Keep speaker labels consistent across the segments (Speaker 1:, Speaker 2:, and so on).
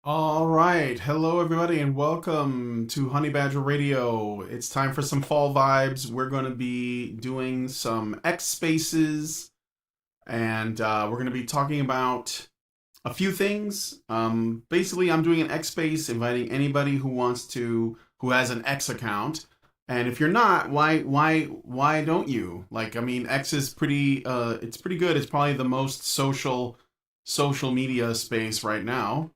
Speaker 1: All right. Hello, everybody, and welcome to Honey Badger Radio. It's time for some fall vibes. We're going to be doing some X spaces, and we're going to be talking about a few things. Basically, I'm doing an X space, inviting anybody who has an X account. And if you're not, why don't you? Like, I mean, X is it's pretty good. It's probably the most social media space right now.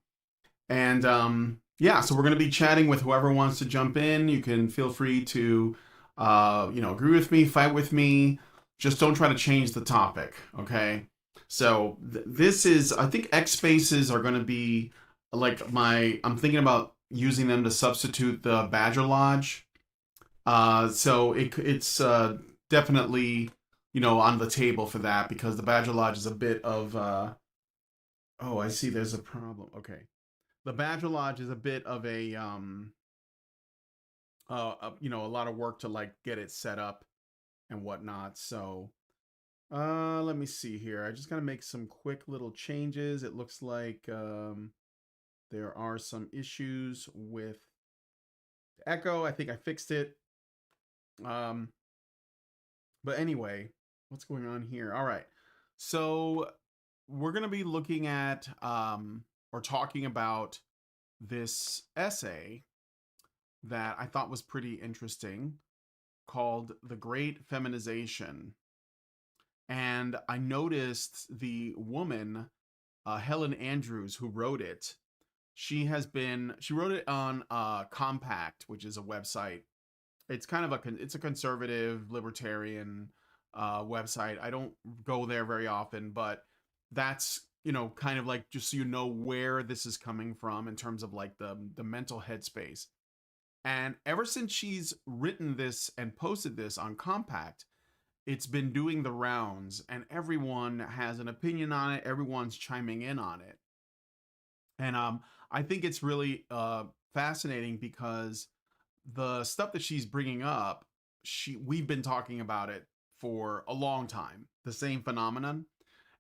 Speaker 1: And yeah, so we're going to be chatting with whoever wants to jump in. You can feel free to, agree with me, fight with me. Just don't try to change the topic, okay? So this is, I think X spaces are going to be like I'm thinking about using them to substitute the Badger Lodge. So it's definitely, on the table for that because the Badger Lodge is a bit of, oh, I see there's a problem. Okay. The Badger Lodge is a bit of a lot of work to like get it set up and whatnot. So let me see here. I just gotta make some quick little changes. It looks like there are some issues with echo. I think I fixed it. Um, but anyway, what's going on here? All right. So we're gonna be looking at or talking about this essay that I thought was pretty interesting called The Great Feminization. And I noticed the woman, Helen Andrews, who wrote it. She wrote it on Compact, which is a website. It's kind of it's a conservative libertarian website. I don't go there very often, but that's kind of like just so you know where this is coming from in terms of like the mental headspace. And ever since she's written this and posted this on Compact, it's been doing the rounds and everyone has an opinion on it. Everyone's chiming in on it. And I think it's really fascinating because the stuff that she's bringing up, we've been talking about it for a long time, the same phenomenon.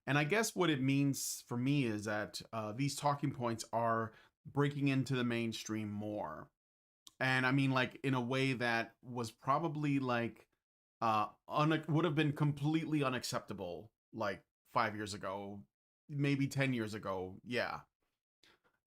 Speaker 1: And I guess what it means for me is that these talking points are breaking into the mainstream more, and I mean like in a way that was probably like would have been completely unacceptable like 5 years ago, maybe 10 years ago. Yeah.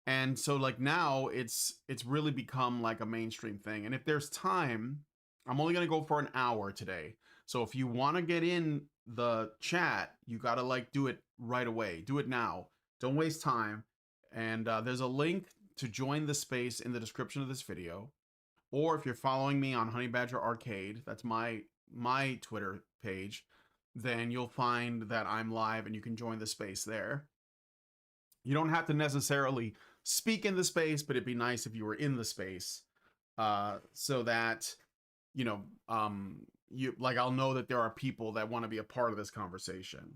Speaker 1: And so like now it's really become like a mainstream thing. And if there's time, I'm only gonna go for an hour today. So if you want to get in the chat, you gotta like do it right away. Do it now. Don't waste time. And there's a link to join the space in the description of this video. Or if you're following me on Honey Badger Arcade, that's my Twitter page, then you'll find that I'm live and you can join the space there. You don't have to necessarily speak in the space, but it'd be nice if you were in the space, so that you know you like I'll know that there are people that want to be a part of this conversation.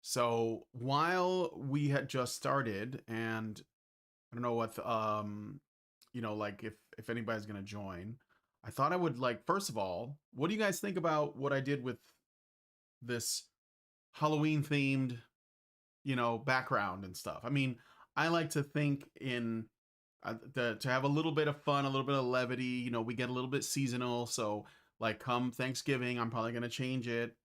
Speaker 1: So while we had just started, and I don't know what like if anybody's gonna join, I thought I would like first of all, what do you guys think about what I did with this Halloween themed background and stuff? I mean, I like to think in to have a little bit of fun, a little bit of levity. We get a little bit seasonal, so like come Thanksgiving, I'm probably gonna change it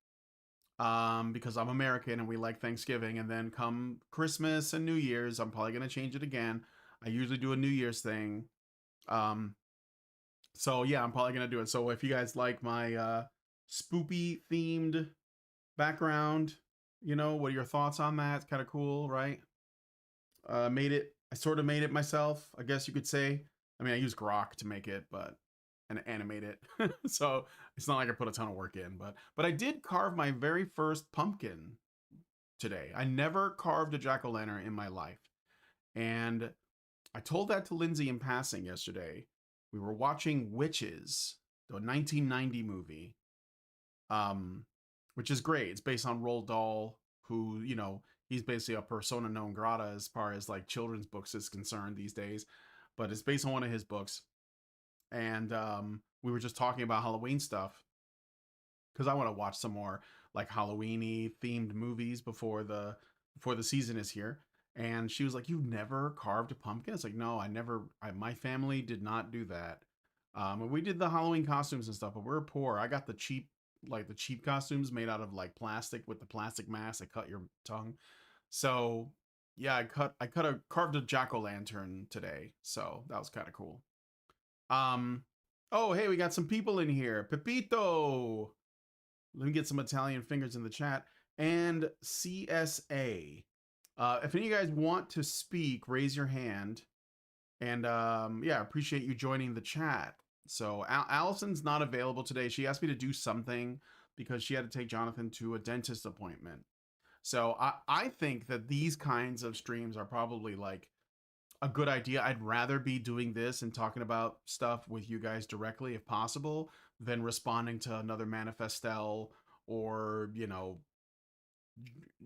Speaker 1: because I'm American and we like Thanksgiving, and then come Christmas and New Year's, I'm probably gonna change it again. I usually do a New Year's thing. Um, so yeah, I'm probably gonna do it. So if you guys like my spoopy themed background, what are your thoughts on that? It's kind of cool, right? I sort of made it myself, I guess you could say. I mean, I use Grok to make it, but and animate it. So it's not like I put a ton of work in, but I did carve my very first pumpkin today. I never carved a jack-o'-lantern in my life. And I told that to Lindsay in passing yesterday. We were watching Witches, the 1990 movie, um, which is great. It's based on Roald Dahl, who, he's basically a persona non grata as far as like children's books is concerned these days. But it's based on one of his books. And we were just talking about Halloween stuff because I want to watch some more like Halloweeny themed movies before the season is here. And she was like, "You've never carved a pumpkin?" It's like, "No, I never. My family did not do that. And we did the Halloween costumes and stuff, but we're poor. I got the cheap, like the cheap costumes made out of like plastic with the plastic mask that cut your tongue. So yeah, carved a jack o' lantern today. So that was kind of cool. Um, oh hey, we got some people in here. Pepito. Let me get some Italian fingers in the chat. And CSA. If any of you guys want to speak, raise your hand. And yeah, appreciate you joining the chat. So Allison's not available today. She asked me to do something because she had to take Jonathan to a dentist appointment. So I think that these kinds of streams are probably like a good idea. I'd rather be doing this and talking about stuff with you guys directly if possible than responding to another manifestel or, you know,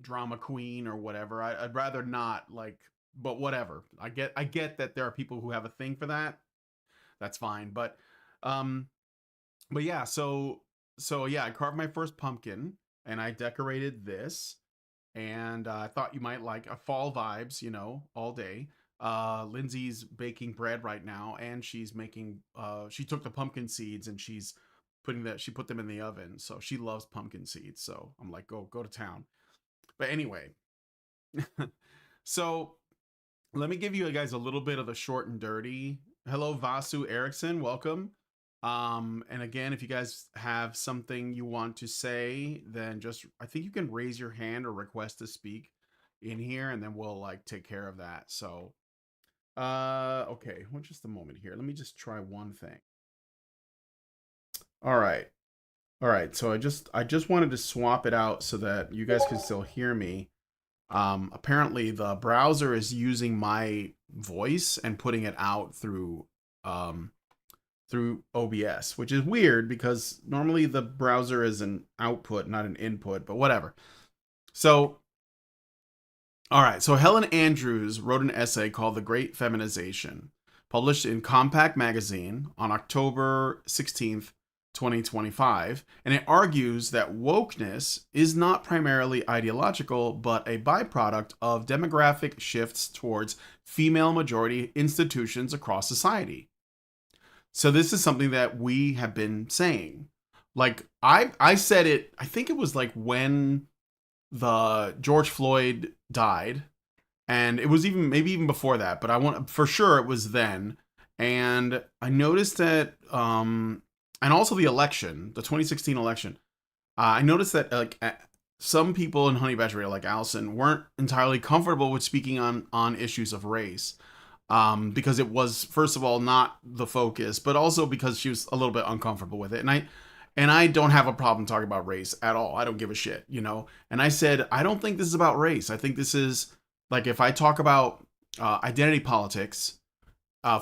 Speaker 1: drama queen or whatever. I'd rather not, like, but whatever. I get that there are people who have a thing for that. That's fine. Um but yeah, so yeah, I carved my first pumpkin and I decorated this, and I thought you might like a fall vibes, you know, all day. Lindsay's baking bread right now, and she's making she took the pumpkin seeds and she put them in the oven. So she loves pumpkin seeds. So I'm like, go to town. But anyway, so let me give you guys a little bit of the short and dirty. Hello, Vasu Ericson, welcome. And again, if you guys have something you want to say, then just I think you can raise your hand or request to speak in here, and then we'll like take care of that. So, okay, well, just a moment here. Let me just try one thing. All right, all right. So I just wanted to swap it out so that you guys can still hear me. Apparently the browser is using my voice and putting it out um, through OBS, which is weird because normally the browser is an output, not an input, but whatever. So, all right. So Helen Andrews wrote an essay called The Great Feminization, published in Compact Magazine on October 16th, 2025, and it argues that wokeness is not primarily ideological, but a byproduct of demographic shifts towards female majority institutions across society. So this is something that we have been saying. Like I said it, I think it was like when the George Floyd died, and it was even maybe even before that, but I want for sure it was then. And I noticed that and also the election, the 2016 election. I noticed that like some people in Honey Badger Radio, like Allison, weren't entirely comfortable with speaking on issues of race, because it was first of all not the focus, but also because she was a little bit uncomfortable with it. And I don't have a problem talking about race at all. I don't give a shit, you know. And I said I don't think this is about race. I think this is like if I talk about identity politics,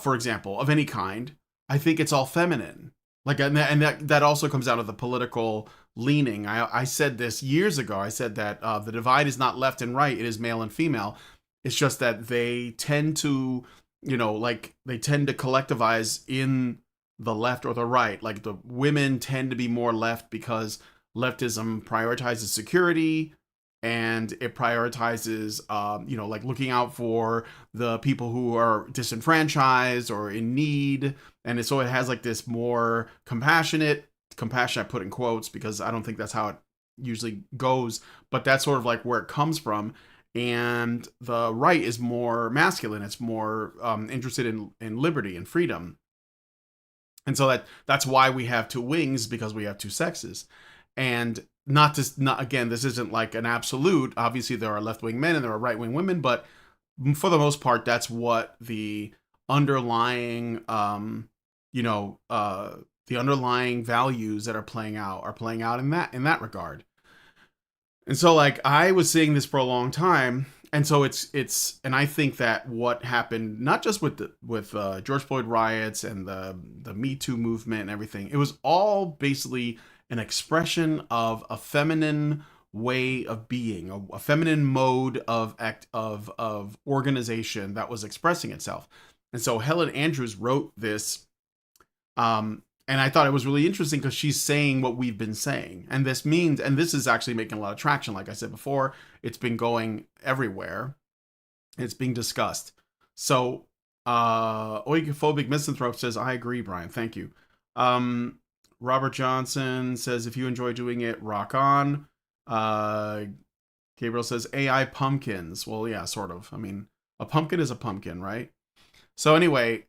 Speaker 1: for example, of any kind, I think it's all feminine. Like, and that also comes out of the political leaning. I said this years ago. I said that the divide is not left and right; it is male and female. It's just that they tend to, you know, like they tend to collectivize in the left or the right. Like the women tend to be more left because leftism prioritizes security, and it prioritizes, you know, like looking out for the people who are disenfranchised or in need. And so it has like this more compassion I put in quotes because I don't think that's how it usually goes, but that's sort of like where it comes from. And the right is more masculine. It's more interested in liberty and freedom. And so that's why we have two wings, because we have two sexes. And not again, this isn't like an absolute. Obviously there are left-wing men and there are right-wing women, but for the most part that's what the underlying you know the underlying values that are playing out in that regard. And so like I was saying this for a long time, and so it's and I think that what happened not just with George Floyd riots and the Me Too movement and everything, it was all basically an expression of a feminine way of being, a feminine mode of organization that was expressing itself. And so Helen Andrews wrote this, and I thought it was really interesting because she's saying what we've been saying. And this is actually making a lot of traction. Like I said before, it's been going everywhere. It's being discussed. So, Oikophobic Misanthrope says, I agree, Brian. Thank you. Um, Robert Johnson says, if you enjoy doing it, rock on. Uh, Gabriel says, AI pumpkins. Well, yeah, sort of. I mean, a pumpkin is a pumpkin, right? So, anyway,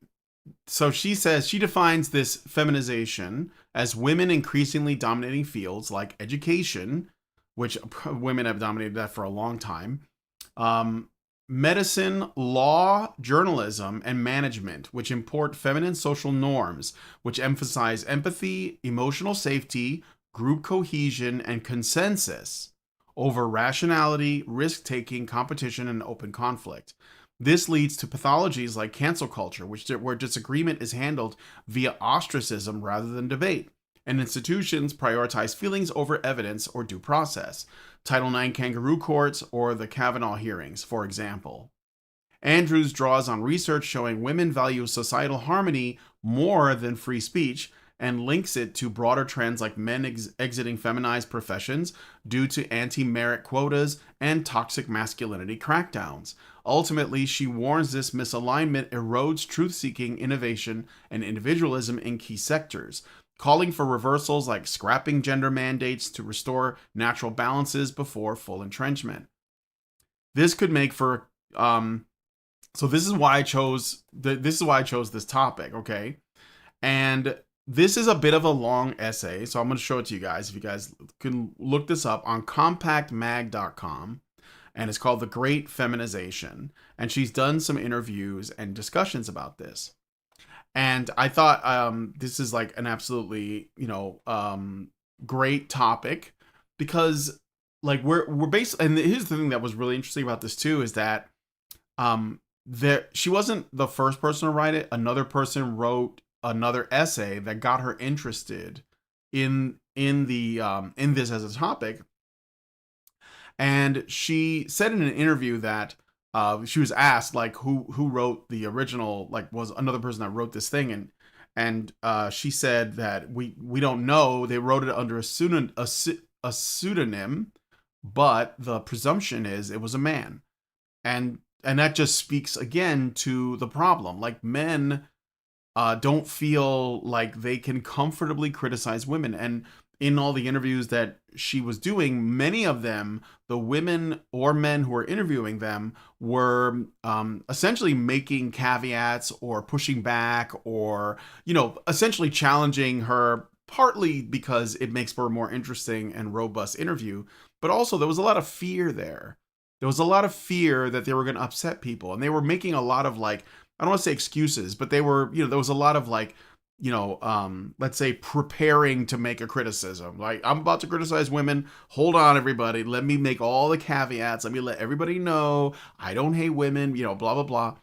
Speaker 1: so she says she defines this feminization as women increasingly dominating fields like education, which women have dominated that for a long time, um, medicine, law, journalism, and management, which import feminine social norms, which emphasize empathy, emotional safety, group cohesion, and consensus over rationality, risk taking, competition, and open conflict. This leads to pathologies like cancel culture, where disagreement is handled via ostracism rather than debate, and institutions prioritize feelings over evidence or due process. Title IX kangaroo courts or the Kavanaugh hearings, for example. Andrews draws on research showing women value societal harmony more than free speech and links it to broader trends like men exiting feminized professions due to anti merit quotas and toxic masculinity crackdowns. Ultimately, she warns this misalignment erodes truth seeking, innovation, and individualism in key sectors, calling for reversals like scrapping gender mandates to restore natural balances before full entrenchment. This could make for so this is why I chose this topic, okay? And this is a bit of a long essay, so I'm going to show it to you guys. If you guys can look this up on compactmag.com, and it's called The Great Feminization. And she's done some interviews and discussions about this. And I thought this is like an absolutely, great topic because like we're based, and here's the thing that was really interesting about this too is that there she wasn't the first person to write it. Another person wrote another essay that got her interested in this as a topic, and she said in an interview that she was asked like who wrote the original, like was another person that wrote this thing, and she said that we don't know. They wrote it under a pseudonym, but the presumption is it was a man, and that just speaks again to the problem. Like men don't feel like they can comfortably criticize women. And in all the interviews that she was doing, many of them, the women or men who were interviewing them, were essentially making caveats or pushing back or, essentially challenging her, partly because it makes for a more interesting and robust interview. But also, there was a lot of fear there. There was a lot of fear that they were going to upset people. And they were making a lot of like, I don't want to say excuses, but they were, there was a lot of like, let's say preparing to make a criticism. Like, I'm about to criticize women. Hold on, everybody. Let me make all the caveats. Let me let everybody know I don't hate women, blah, blah, blah.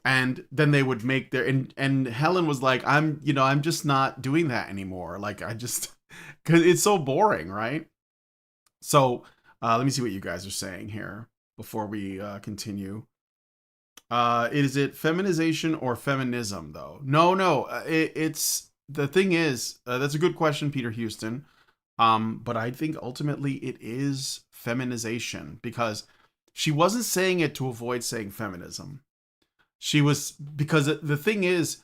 Speaker 1: And then they would make their, and Helen was like, I'm just not doing that anymore. Like, cause it's so boring. Right. So, let me see what you guys are saying here before we continue. Is it feminization or feminism though? No. It's the thing is that's a good question, Peter Houston. But I think ultimately it is feminization because she wasn't saying it to avoid saying feminism. She was because the thing is,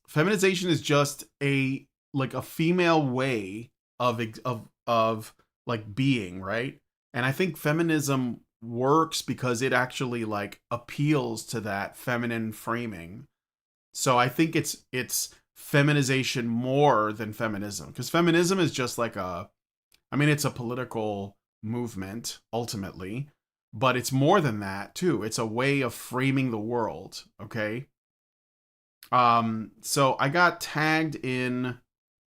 Speaker 1: feminization is just a like a female way of like being, right? And I think feminism works because it actually like appeals to that feminine framing. So I think it's feminization more than feminism, because feminism is just like it's a political movement ultimately, but it's more than that too. It's a way of framing the world, okay? So I got tagged in.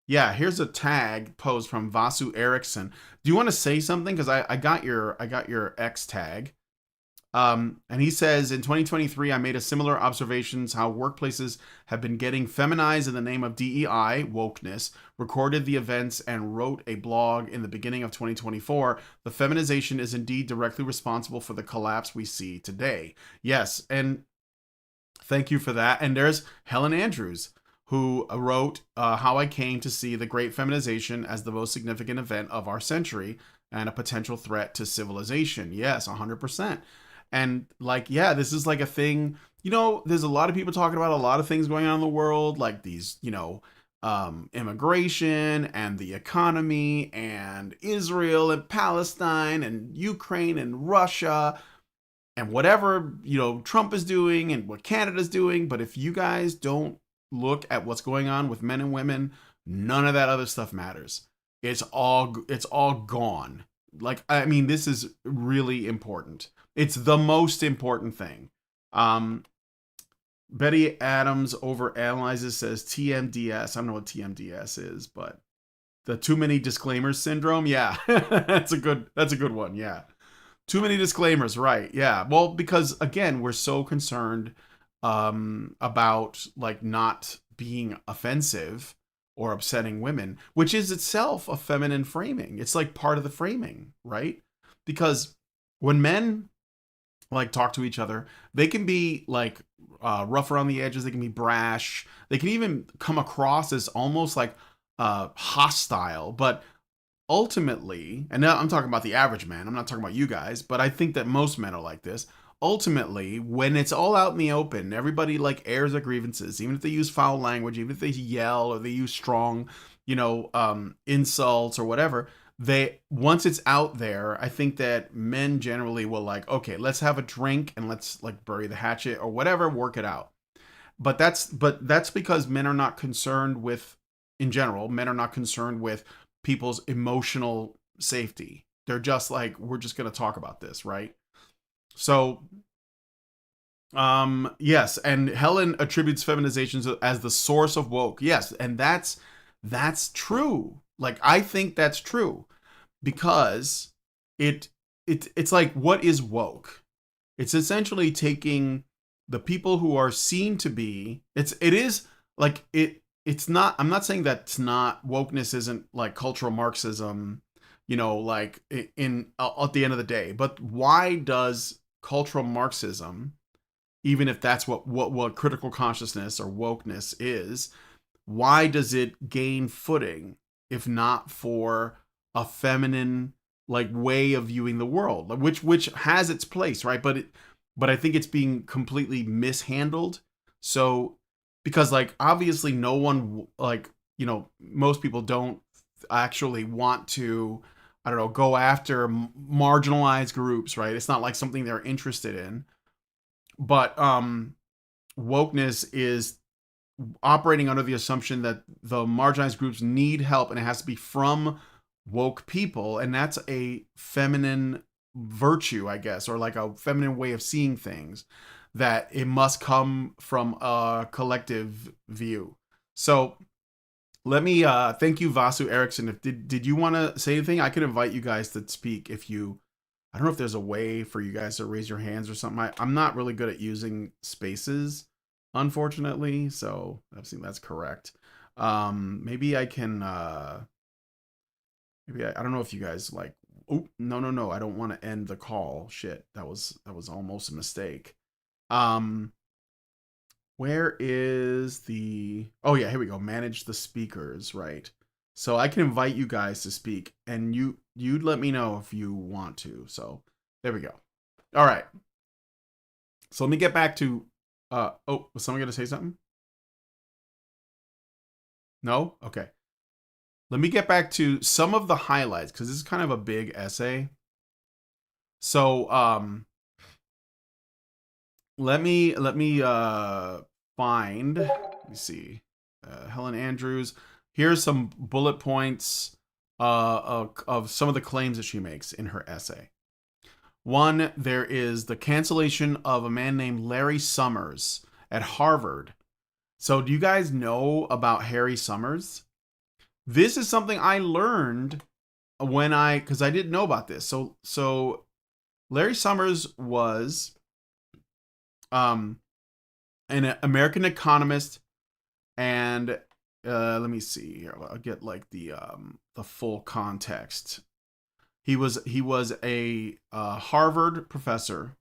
Speaker 1: Yeah, here's a tag post from Vasu Ericson. Do you want to say something? Because I got your X tag. And he says in 2023, I made a similar observations how workplaces have been getting feminized in the name of DEI, wokeness, recorded the events and wrote a blog in the beginning of 2024. The feminization is indeed directly responsible for the collapse we see today. Yes, and thank you for that. And there's Helen Andrews, who wrote How I Came to See the Great Feminization as the most significant event of our century and a potential threat to civilization. Yes, 100%. And like, yeah, this is like a thing. There's a lot of people talking about a lot of things going on in the world, like these, immigration and the economy and Israel and Palestine and Ukraine and Russia and whatever, Trump is doing and what Canada's doing. But if you guys don't look at what's going on with men and women, none of that other stuff matters. It's all gone. Like, I mean, this is really important. It's the most important thing. Um, Betty Adams over analyzes, says TMDS. I don't know what TMDS is, but the too many disclaimers syndrome. Yeah, that's a good one. Yeah, too many disclaimers. Right. Yeah. Well, because again, we're so concerned about like not being offensive or upsetting women, which is itself a feminine framing. It's like part of the framing, right? Because when men like talk to each other, they can be like rough around the edges. They can be brash. They can even come across as almost like hostile. But ultimately, and now I'm talking about the average man, I'm not talking about you guys, but I think that most men are like this. Ultimately, when it's all out in the open, everybody like airs their grievances, even if they use foul language, even if they yell or they use strong, insults or whatever. They once it's out there, I think that men generally will like, okay, let's have a drink and let's like bury the hatchet or whatever, work it out. But that's because men are not concerned with, in general, men are not concerned with people's emotional safety. They're just like, we're just going to talk about this, right? So, yes, and Helen attributes feminization as the source of woke. Yes, and that's true. Like, I think that's true because it's like, what is woke? It's essentially taking the people who are seen to be, it is like it's not, I'm not saying that it's not, wokeness isn't like cultural Marxism, like in at the end of the day. But why does cultural Marxism, even if that's what critical consciousness or wokeness is, why does it gain footing if not for a feminine like way of viewing the world, which has its place, right? But I think it's being completely mishandled. So because like obviously no one, like, most people don't actually want to, I don't know, go after marginalized groups, right? It's not like something they're interested in. But wokeness is operating under the assumption that the marginalized groups need help and it has to be from woke people, and that's a feminine virtue, I guess, or like a feminine way of seeing things, that it must come from a collective view. So let me thank you, Vasu Ericson. If did you want to say anything? I could invite you guys to speak if you, I don't know if there's a way for you guys to raise your hands or something. I'm not really good at using spaces, unfortunately, so I think that's correct. Maybe I can maybe I don't know if you guys like, oh, no, I don't want to end the call. Shit, that was almost a mistake. Um where is the, oh yeah, here we go. Manage the speakers, right? So I can invite you guys to speak and you'd let me know if you want to. So there we go. All right. So let me get back to oh, was someone gonna say something? No? Okay. Let me get back to some of the highlights because this is kind of a big essay. So let me find, let me see, Helen Andrews. Here's some bullet points of some of the claims that she makes in her essay. One, there is the cancellation of a man named Larry Summers at Harvard. So do you guys know about Harry Summers? This is something I learned because I didn't know about this. So Larry Summers was an American economist, and let me see here. I'll get like the full context. He was a Harvard professor,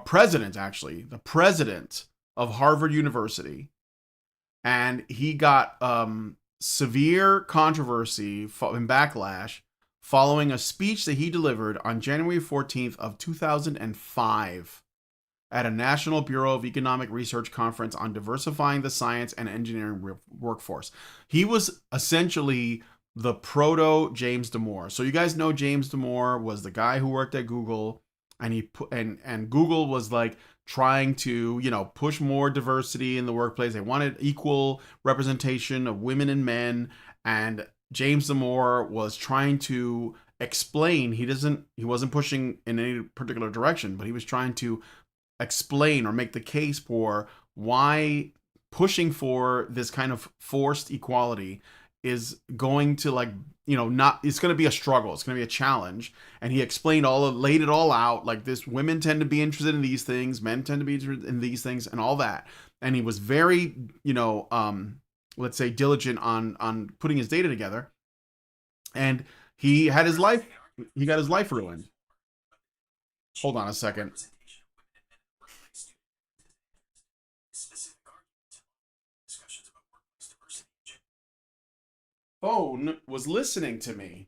Speaker 1: president actually, the president of Harvard University, and he got severe controversy and backlash following a speech that he delivered on January 14th of 2005 at a National Bureau of Economic Research conference on diversifying the science and engineering workforce. He was essentially the proto James Damore. So you guys know James Damore was the guy who worked at Google, and and Google was like trying to, push more diversity in the workplace. They wanted equal representation of women and men, and James Damore was trying to explain, he wasn't pushing in any particular direction, but he was trying to explain or make the case for why pushing for this kind of forced equality is going to not, it's going to be a struggle, it's going to be a challenge. And he laid it all out like this: women tend to be interested in these things, men tend to be interested in these things, and all that. And he was very let's say diligent on putting his data together, and he got his life ruined. Hold on a second. Phone was listening to me.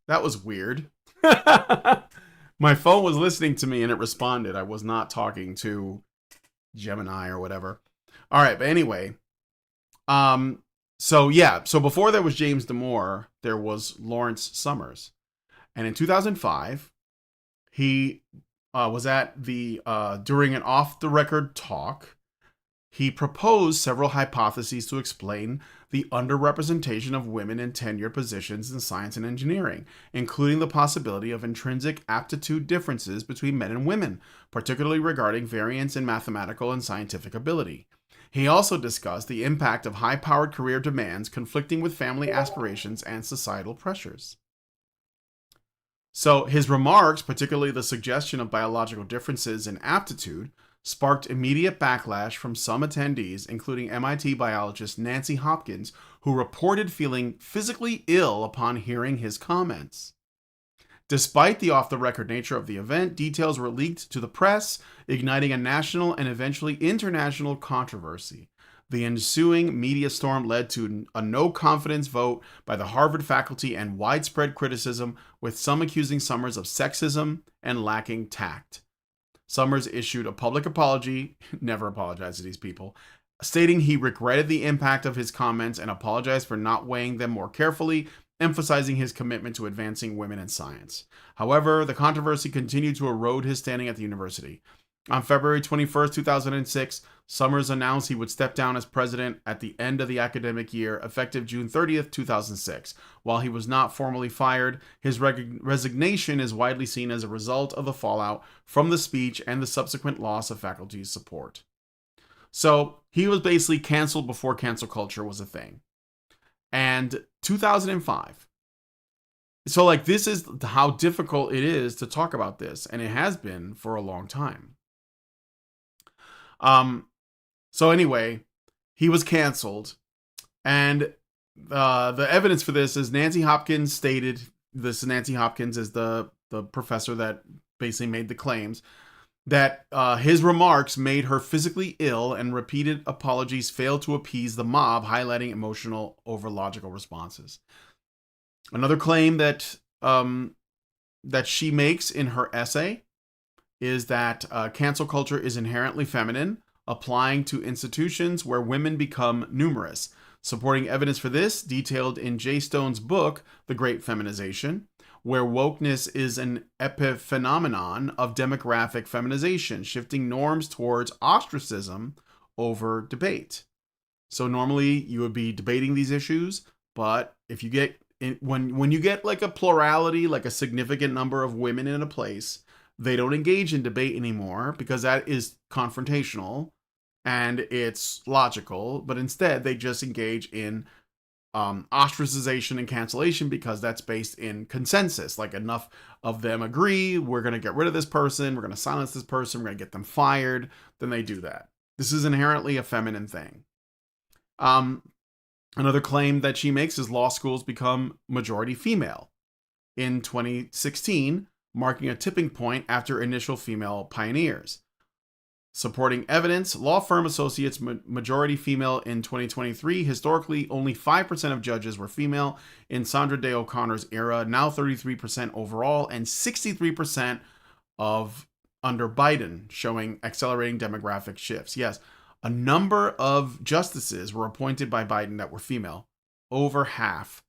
Speaker 1: That was weird. My phone was listening to me and it responded. I was not talking to Gemini or whatever. All right, but anyway, so before there was James Damore, there was Lawrence Summers, and in 2005, he was at during an off-the-record talk. He proposed several hypotheses to explain the underrepresentation of women in tenured positions in science and engineering, including the possibility of intrinsic aptitude differences between men and women, particularly regarding variance in mathematical and scientific ability. He also discussed the impact of high-powered career demands conflicting with family aspirations and societal pressures. So his remarks, particularly the suggestion of biological differences in aptitude, sparked immediate backlash from some attendees, including MIT biologist Nancy Hopkins, who reported feeling physically ill upon hearing his comments. Despite the off-the-record nature of the event, details were leaked to the press, igniting a national and eventually international controversy. The ensuing media storm led to a no-confidence vote by the Harvard faculty and widespread criticism, with some accusing Summers of sexism and lacking tact. Summers issued a public apology, never apologized to these people, stating he regretted the impact of his comments and apologized for not weighing them more carefully, emphasizing his commitment to advancing women in science. However, the controversy continued to erode his standing at the university. On February 21st, 2006, Summers announced he would step down as president at the end of the academic year, effective June 30th, 2006. While he was not formally fired, his resignation is widely seen as a result of the fallout from the speech and the subsequent loss of faculty support. So he was basically canceled before cancel culture was a thing. And 2005. So this is how difficult it is to talk about this, and it has been for a long time. So anyway, he was canceled, and the evidence for this is Nancy Hopkins stated this. Nancy Hopkins is the professor that basically made the claims that his remarks made her physically ill, and repeated apologies failed to appease the mob, highlighting emotional over logical responses. Another claim that she makes in her essay is that cancel culture is inherently feminine, applying to institutions where women become numerous. Supporting evidence for this detailed in J. Stone's book, The Great Feminization, where wokeness is an epiphenomenon of demographic feminization, shifting norms towards ostracism over debate. So normally you would be debating these issues, but if you get when you get a plurality, a significant number of women in a place, they don't engage in debate anymore because that is confrontational and it's logical, but instead they just engage in ostracization and cancellation because that's based in consensus. Enough of them agree, we're going to get rid of this person, we're going to silence this person, we're going to get them fired, then they do that. This is inherently a feminine thing. Another claim that she makes is law schools become majority female in 2016, marking a tipping point after initial female pioneers. Supporting evidence, law firm associates majority female in 2023. Historically, only 5% of judges were female in Sandra Day O'Connor's era, now 33% overall, and 63% of under Biden, showing accelerating demographic shifts. Yes, a number of justices were appointed by Biden that were female, over half.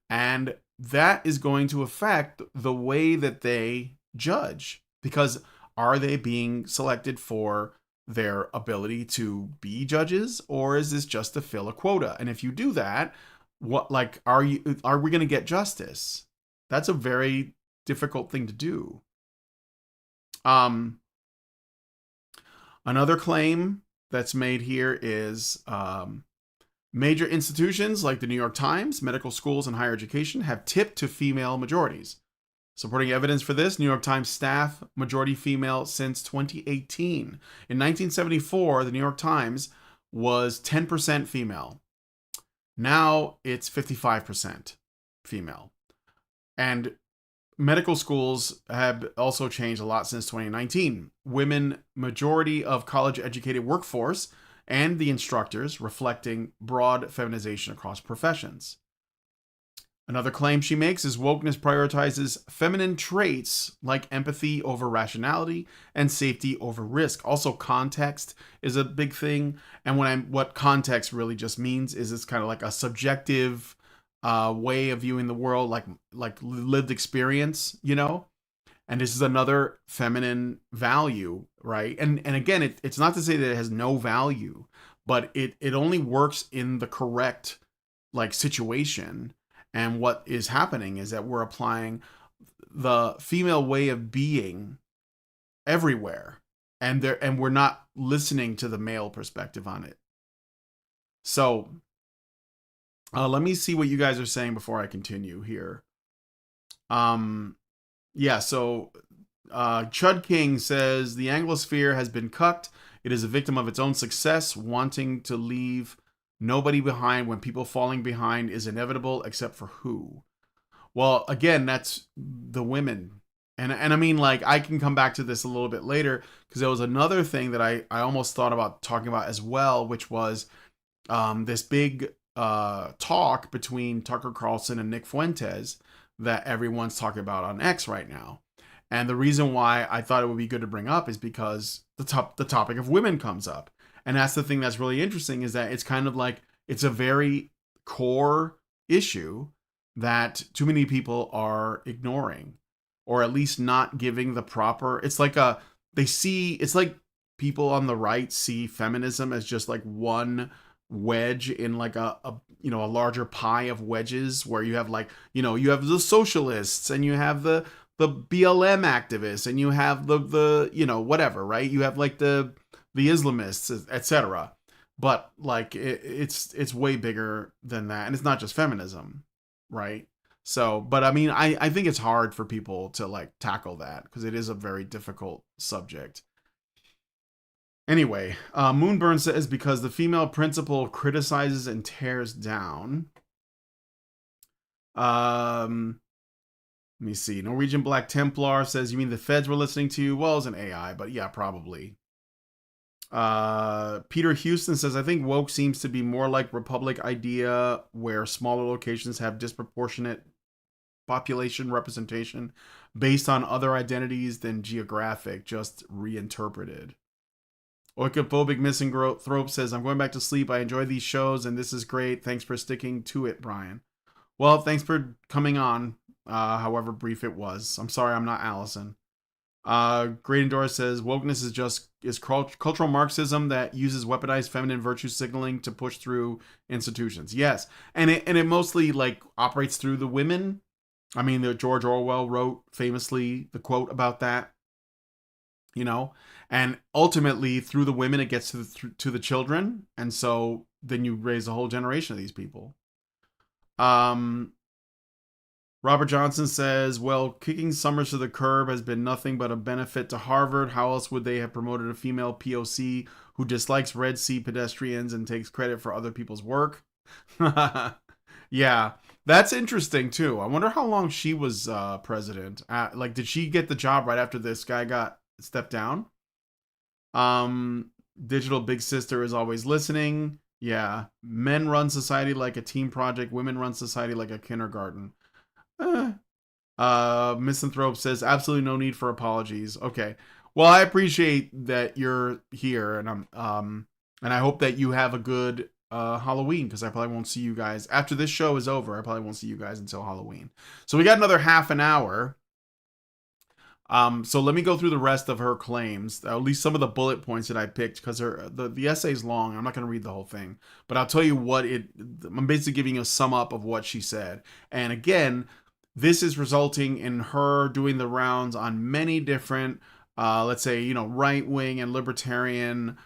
Speaker 1: And that is going to affect the way that they judge, because are they being selected for their ability to be judges, or is this just to fill a quota? And if you do that, what, like, are we going to get justice? That's a very difficult thing to do. Another claim that's made here is major institutions like the New York Times, medical schools, and higher education have tipped to female majorities. Supporting evidence for this, New York Times staff majority female since 2018. In 1974, the New York Times was 10% female. Now it's 55% female. And medical schools have also changed a lot since 2019. Women majority of college educated workforce and the instructors, reflecting broad feminization across professions. Another claim she makes is wokeness prioritizes feminine traits like empathy over rationality and safety over risk. Also, context is a big thing. And what context really just means is it's kind of like a subjective way of viewing the world, like lived experience, you know? And this is another feminine value, right? And again, it's not to say that it has no value, but it only works in the correct like situation. And what is happening is that we're applying the female way of being everywhere, and we're not listening to the male perspective on it. So let me see what you guys are saying before I continue here. Yeah, so Chud King says the Anglosphere has been cucked. It is a victim of its own success, wanting to leave nobody behind when people falling behind is inevitable, except for who? Well, again, that's the women. And I mean, like, I can come back to this a little bit later, because there was another thing that I almost thought about talking about as well, which was this big talk between Tucker Carlson and Nick Fuentes that everyone's talking about on X right now. And the reason why I thought it would be good to bring up is because the topic of women comes up. And that's the thing that's really interesting, is that it's kind of like, it's a very core issue that too many people are ignoring, or at least not giving the proper, it's like it's like people on the right see feminism as just like one wedge in like a larger pie of wedges, where you have like, you have the socialists, and you have the BLM activists, and you have the whatever, right? You have like the Islamists, etc. But like it's way bigger than that, and it's not just feminism, right? So, but I mean, I think it's hard for people to like tackle that, because it is a very difficult subject. Anyway, Moonburn says because the female principal criticizes and tears down. Let me see. Norwegian Black Templar says, you mean the feds were listening to you? Well, it was an AI, but yeah, probably. Peter Houston says, I think woke seems to be more like Republic idea, where smaller locations have disproportionate population representation based on other identities than geographic, just reinterpreted. Oikophobic Misanthrope says, I'm going back to sleep. I enjoy these shows, and this is great. Thanks for sticking to it, Brian. Well, thanks for coming on, however brief it was. I'm sorry I'm not Allison. Great Endora says, wokeness is cultural Marxism that uses weaponized feminine virtue signaling to push through institutions. Yes, and it mostly like operates through the women. I mean, George Orwell wrote famously the quote about that. And ultimately through the women it gets to the children, and so then you raise a whole generation of these people. Robert Johnson says, well, kicking Summers to the curb has been nothing but a benefit to Harvard. How else would they have promoted a female POC who dislikes Red Sea pedestrians and takes credit for other people's work? Yeah, that's interesting too. I wonder how long she was president. Like, did she get the job right after this guy got stepped down? Um, Digital big sister is always listening. Yeah. Men run society like a team project. Women run society like a kindergarten. Eh. Misanthrope says absolutely no need for apologies. Okay. Well, I appreciate that you're here, and and I hope that you have a good Halloween, because I probably won't see you guys after this show is over. I probably won't see you guys until Halloween. So we got another half an hour. So let me go through the rest of her claims, at least some of the bullet points that I picked, because the essay is long. I'm not going to read the whole thing, but I'll tell you what it. I'm basically giving you a sum up of what she said. And again, this is resulting in her doing the rounds on many different, let's say, right wing and libertarian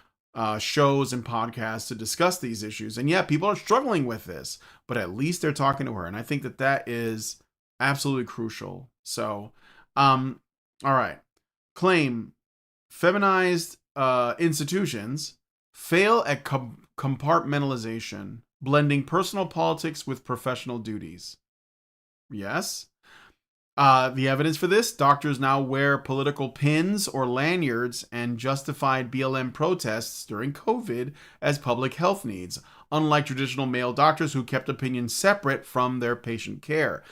Speaker 1: shows and podcasts to discuss these issues. And yeah, people are struggling with this, but at least they're talking to her, and I think that that is absolutely crucial. So. Um, all right. Claim feminized institutions fail at compartmentalization, blending personal politics with professional duties. Yes. The evidence for this: doctors now wear political pins or lanyards and justified BLM protests during COVID as public health needs, unlike traditional male doctors who kept opinions separate from their patient care.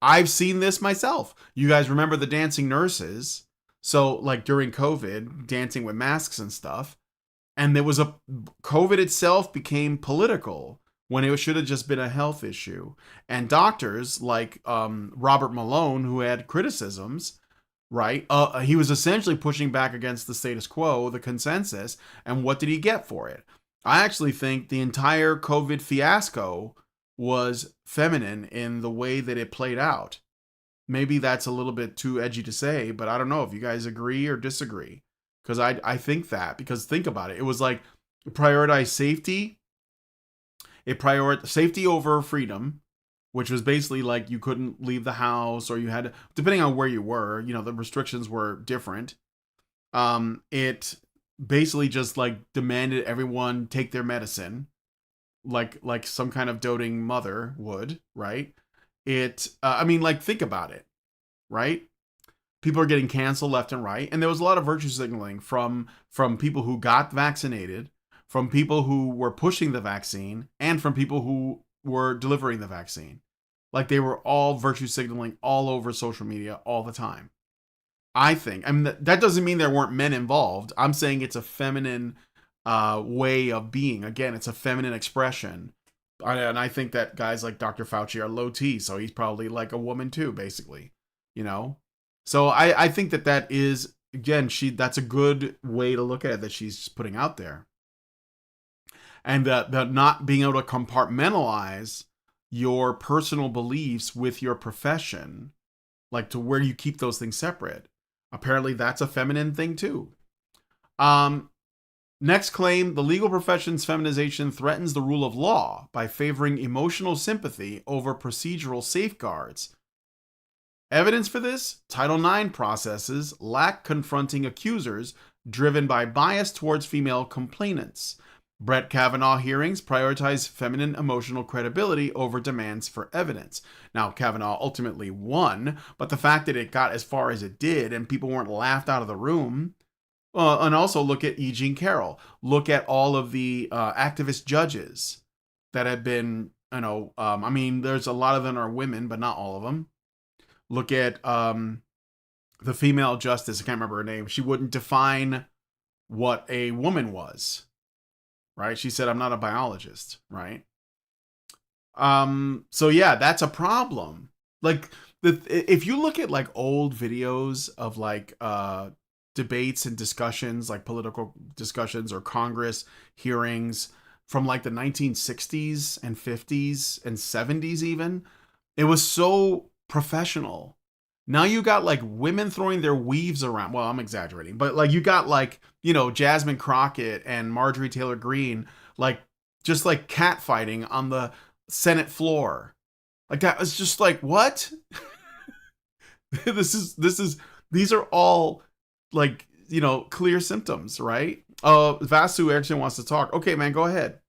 Speaker 1: I've seen this myself. You guys remember the dancing nurses? So, like during COVID, dancing with masks and stuff. And there was a COVID itself became political when it should have just been a health issue. And doctors like Robert Malone, who had criticisms, right? He was essentially pushing back against the status quo, the consensus. And what did he get for it? I actually think the entire COVID fiasco was feminine in the way that it played out. Maybe that's a little bit too edgy to say, but I don't know if you guys agree or disagree. Because I think that, because think about it. It was like prioritize safety. It prioritized safety over freedom, which was basically like you couldn't leave the house, or you had to, depending on where you were, the restrictions were different. It basically just like demanded everyone take their medicine, like some kind of doting mother would, right? I mean, like, think about it, right? People are getting canceled left and right, and there was a lot of virtue signaling from people who got vaccinated, from people who were pushing the vaccine, and from people who were delivering the vaccine. Like, they were all virtue signaling all over social media all the time. I mean, that doesn't mean there weren't men involved. I'm saying it's a feminine way of being. Again, it's a feminine expression. And I think that guys like Dr. Fauci are low T, so he's probably like a woman too, basically. You know? So I think that that is, again, that's a good way to look at it that she's putting out there. And the not being able to compartmentalize your personal beliefs with your profession, like to where you keep those things separate. Apparently that's a feminine thing too. Next claim: the legal profession's feminization threatens the rule of law by favoring emotional sympathy over procedural safeguards. Evidence for this: Title IX processes lack confronting accusers driven by bias towards female complainants. Brett Kavanaugh hearings prioritize feminine emotional credibility over demands for evidence. Now, Kavanaugh ultimately won, but the fact that it got as far as it did and people weren't laughed out of the room. And also look at E. Jean Carroll. Look at all of the activist judges that have been, I mean, there's a lot of them are women, but not all of them. Look at the female justice. I can't remember her name. She wouldn't define what a woman was, right? She said, "I'm not a biologist," right? So yeah, that's a problem. Like, if you look at like old videos of like debates and discussions, like political discussions or Congress hearings from like the 1960s and 50s and 70s, even, it was so professional. Now you got like women throwing their weaves around. Well, I'm exaggerating, but like you got like, Jasmine Crockett and Marjorie Taylor Greene, like just like catfighting on the Senate floor. Like, that was just like, what? These are all like, clear symptoms, right? Vasu Ericson wants to talk. Okay, man, go ahead.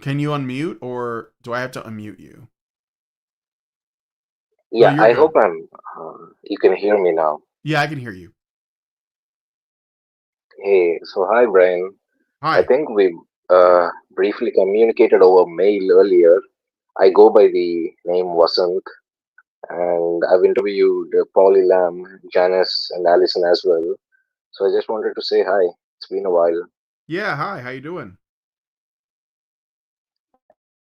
Speaker 1: Can you unmute, or do I have to unmute you? No,
Speaker 2: Yeah,
Speaker 1: you're
Speaker 2: I
Speaker 1: good.
Speaker 2: hope you can hear me now.
Speaker 1: Yeah, I can hear you.
Speaker 2: Hey, so hi Brian. I
Speaker 1: Hi.
Speaker 2: think we briefly communicated over mail earlier. I go by the name Vasant, and I've interviewed Polly Lam, Janice, and Alison as well. So I just wanted to say hi. It's been a while.
Speaker 1: Yeah, hi. How you doing?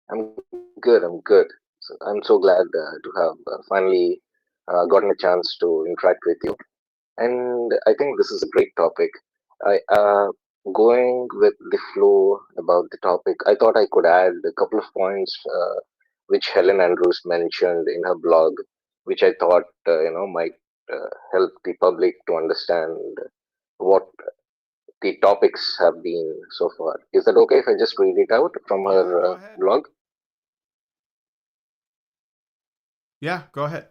Speaker 2: I'm good. I'm so glad to have finally gotten a chance to interact with you. And I think this is a great topic. I Going with the flow about the topic, I thought I could add a couple of points which Helen Andrews mentioned in her blog, which I thought might help the public to understand what the topics have been so far. Is that okay if I just read it out from
Speaker 1: Yeah, go
Speaker 2: her
Speaker 1: ahead.
Speaker 2: blog?
Speaker 1: Yeah, go ahead.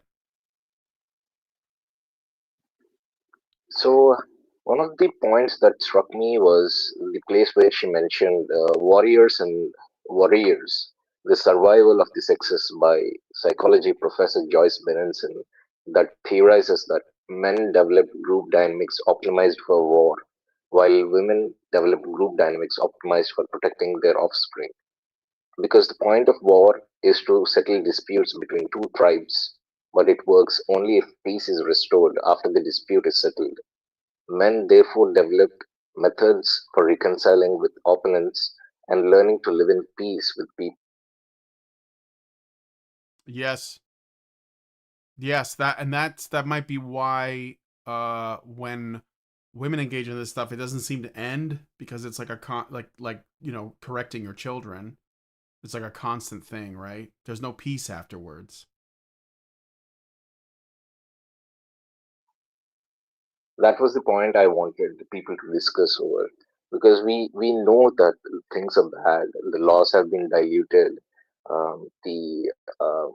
Speaker 2: So, one of the points that struck me was the place where she mentioned warriors and warriors, the survival of the sexes by psychology professor Joyce Benenson, that theorizes that men develop group dynamics optimized for war, while women develop group dynamics optimized for protecting their offspring. Because the point of war is to settle disputes between two tribes, but it works only if peace is restored after the dispute is settled. Men therefore developed methods for reconciling with opponents and learning to live in peace with people.
Speaker 1: Yes. Yes, that might be why when women engage in this stuff, it doesn't seem to end because it's like correcting your children. It's like a constant thing, right? There's no peace afterwards.
Speaker 2: That was the point I wanted the people to discuss over, because we know that things are bad, the laws have been diluted, the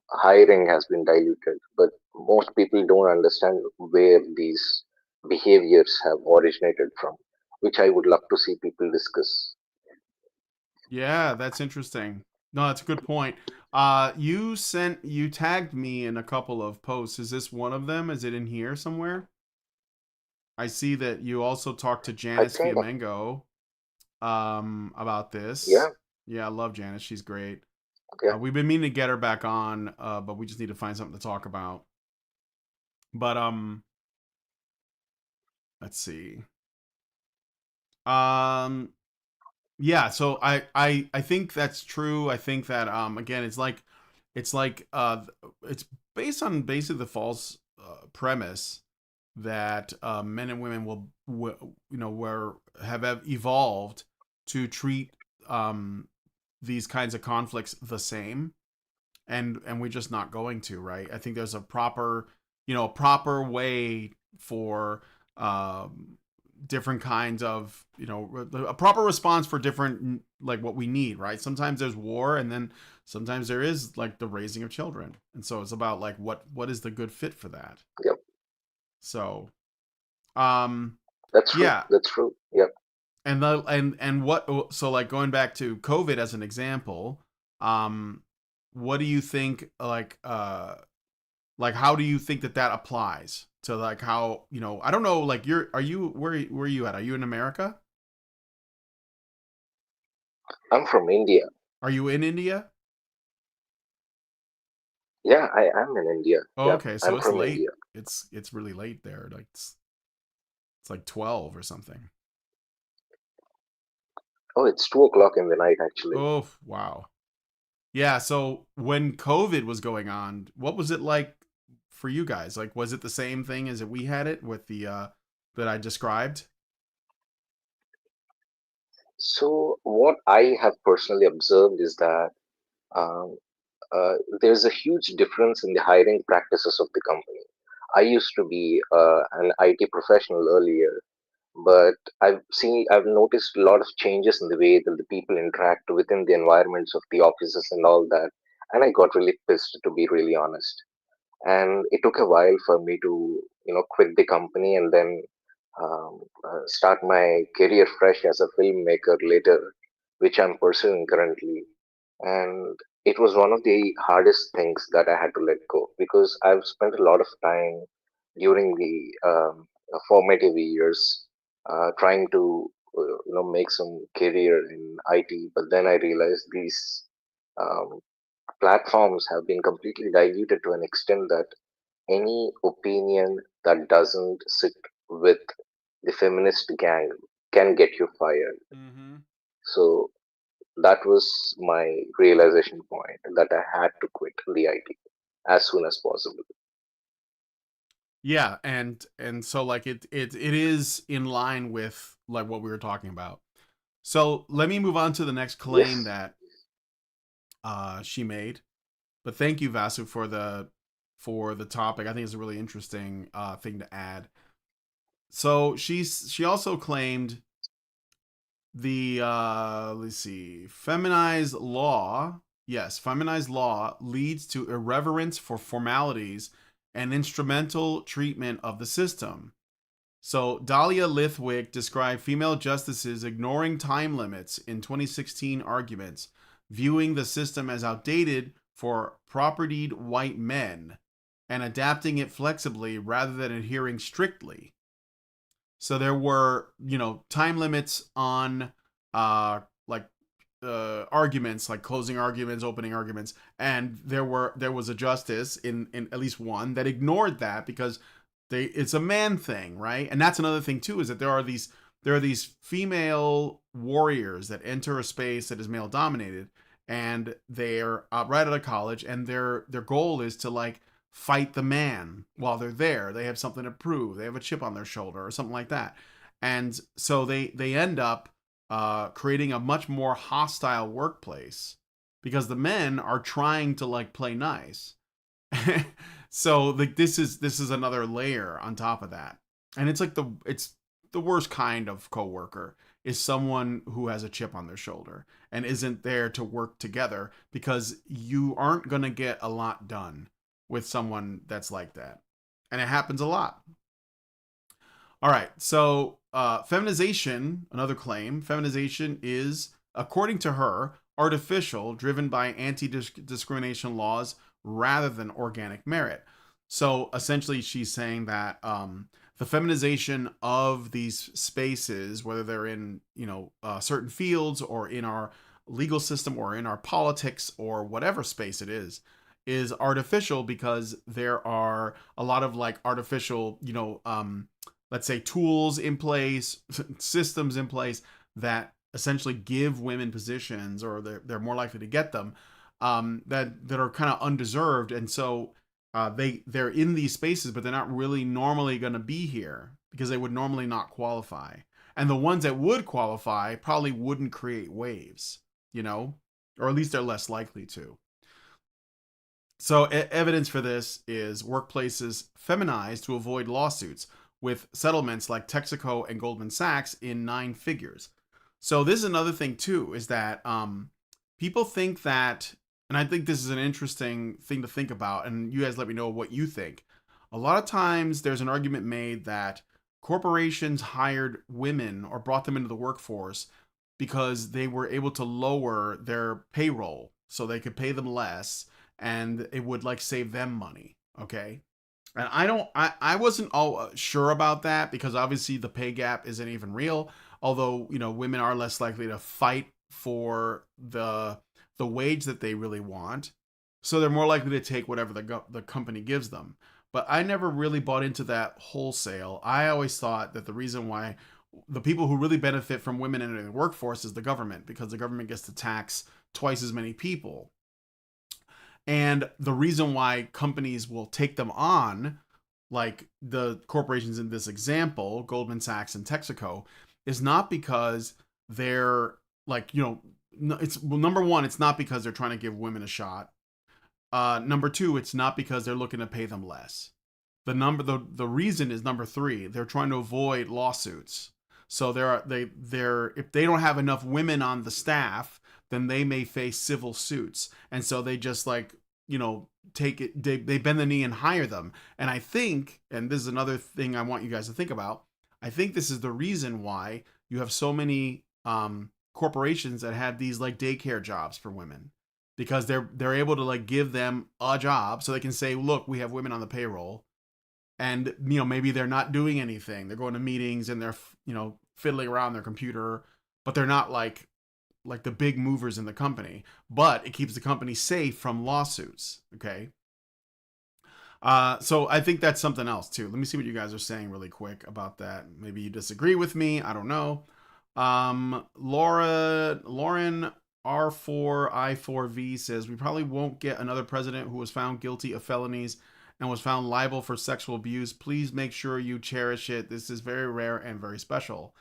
Speaker 2: hiring has been diluted, but most people don't understand where these behaviors have originated from, which I would love to see people discuss.
Speaker 1: Yeah, that's interesting. No, that's a good point. You tagged me in a couple of posts. Is this one of them? Is it in here somewhere? I see that you also talked to
Speaker 2: I
Speaker 1: Janice
Speaker 2: think,
Speaker 1: Fiamengo about
Speaker 2: yeah,
Speaker 1: this. Yeah, I love Janice. She's great.
Speaker 2: yeah.
Speaker 1: We've been meaning to get her back on, but we just need to find something to talk about. But let's see. Um, yeah. So I think that's true. I think that again, it's like it's based on basically the false premise that men and women were have evolved to treat these kinds of conflicts the same, and we're just not going to, right? I think there's a proper a proper way for um different kinds of a proper response for different like what we need, right? Sometimes there's war, and then sometimes there is like the raising of children, and so it's about like what is the good fit for that.
Speaker 2: Yep,
Speaker 1: So um
Speaker 2: that's true.
Speaker 1: yeah.
Speaker 2: That's true. Yep.
Speaker 1: And what, so like going back to COVID as an example, um what do you think, like how do you think that applies to like how, I don't know, like are you where are you at? Are you in America?
Speaker 2: I'm from India.
Speaker 1: Are you in India?
Speaker 2: Yeah, I am in India.
Speaker 1: Oh,
Speaker 2: Yeah,
Speaker 1: okay, so
Speaker 2: I'm
Speaker 1: it's
Speaker 2: from
Speaker 1: late.
Speaker 2: India.
Speaker 1: It's really late there. Like it's like 12 or something.
Speaker 2: Oh, it's 2 o'clock in the night, actually.
Speaker 1: Oh, wow. Yeah, so when COVID was going on, what was it like for you guys? Like, was it the same thing as we had it with the that I described?
Speaker 2: So, what I have personally observed is that um, there's a huge difference in the hiring practices of the company. I used to be an IT professional earlier, but I've noticed a lot of changes in the way that the people interact within the environments of the offices and all that. And I got really pissed, to be really honest. And it took a while for me to quit the company and then start my career fresh as a filmmaker later, which I'm pursuing currently. And it was one of the hardest things that I had to let go, because I've spent a lot of time during the formative years trying to make some career in IT, but then I realized these um, platforms have been completely diluted to an extent that any opinion that doesn't sit with the feminist gang can get you fired.
Speaker 1: Mm-hmm.
Speaker 2: So that was my realization point that I had to quit the IT as soon as possible.
Speaker 1: Yeah, and so like it is in line with like what we were talking about. So let me move on to the next claim
Speaker 2: Yes.
Speaker 1: that she made. But thank you, Vasu, for the topic. I think it's a really interesting thing to add. So she also claimed the let's see, feminized law. Yes, feminized law leads to irreverence for formalities and instrumental treatment of the system. So Dahlia Lithwick described female justices ignoring time limits in 2016 arguments, viewing the system as outdated for propertied white men, and adapting it flexibly rather than adhering strictly. So there were, time limits on uh like arguments, like closing arguments, opening arguments, and there was a justice in at least one that ignored that because it's a man thing, right? And that's another thing too, is that there are these female warriors that enter a space that is male dominated, and they're right out of college, and their goal is to like fight the man while they're there. They have something to prove. They have a chip on their shoulder or something like that. And so they end up creating a much more hostile workplace because the men are trying to like play nice. So like this is another layer on top of that. And it's the worst kind of coworker is someone who has a chip on their shoulder and isn't there to work together, because you aren't going to get a lot done with someone that's like that. And it happens a lot. All right. So, feminization, another claim, feminization is, according to her, artificial, driven by anti discrimination laws rather than organic merit. So, essentially, she's saying that the feminization of these spaces, whether they're in, certain fields or in our legal system or in our politics or whatever space it is artificial because there are a lot of like artificial, let's say tools in place, systems in place that essentially give women positions, or they're more likely to get them, that are kind of undeserved, and so they're in these spaces, but they're not really normally going to be here because they would normally not qualify, and the ones that would qualify probably wouldn't create waves, or at least they're less likely to. So, evidence for this is workplaces feminized to avoid lawsuits, with settlements like Texaco and Goldman Sachs in nine figures. So, this is another thing, too, is that people think that, and I think this is an interesting thing to think about, and you guys let me know what you think. A lot of times there's an argument made that corporations hired women or brought them into the workforce because they were able to lower their payroll so they could pay them less, and it would like save them money. Okay. And I wasn't all sure about that because obviously the pay gap isn't even real. Although, women are less likely to fight for the wage that they really want. So they're more likely to take whatever the company gives them. But I never really bought into that wholesale. I always thought that the reason why the people who really benefit from women entering the workforce is the government, because the government gets to tax twice as many people. And the reason why companies will take them on, like the corporations in this example, Goldman Sachs and Texaco, is not because they're like, it's, well, number one, it's not because they're trying to give women a shot. Number two, it's not because they're looking to pay them less. The reason is number three, they're trying to avoid lawsuits. So they're if they don't have enough women on the staff, then they may face civil suits, and so they just like, take it, they bend the knee and hire them. And I think, and this is another thing I want you guys to think about, I think this is the reason why you have so many corporations that have these like daycare jobs for women, because they're able to like give them a job so they can say, look, we have women on the payroll, and maybe they're not doing anything. They're going to meetings and they're fiddling around their computer, but they're not like the big movers in the company. But it keeps the company safe from lawsuits. Okay. So I think that's something else too. Let me see what you guys are saying really quick about that. Maybe you disagree with me. I don't know. Lauren R4I4V says we probably won't get another president who was found guilty of felonies and was found liable for sexual abuse. Please make sure you cherish it. This is very rare and very special.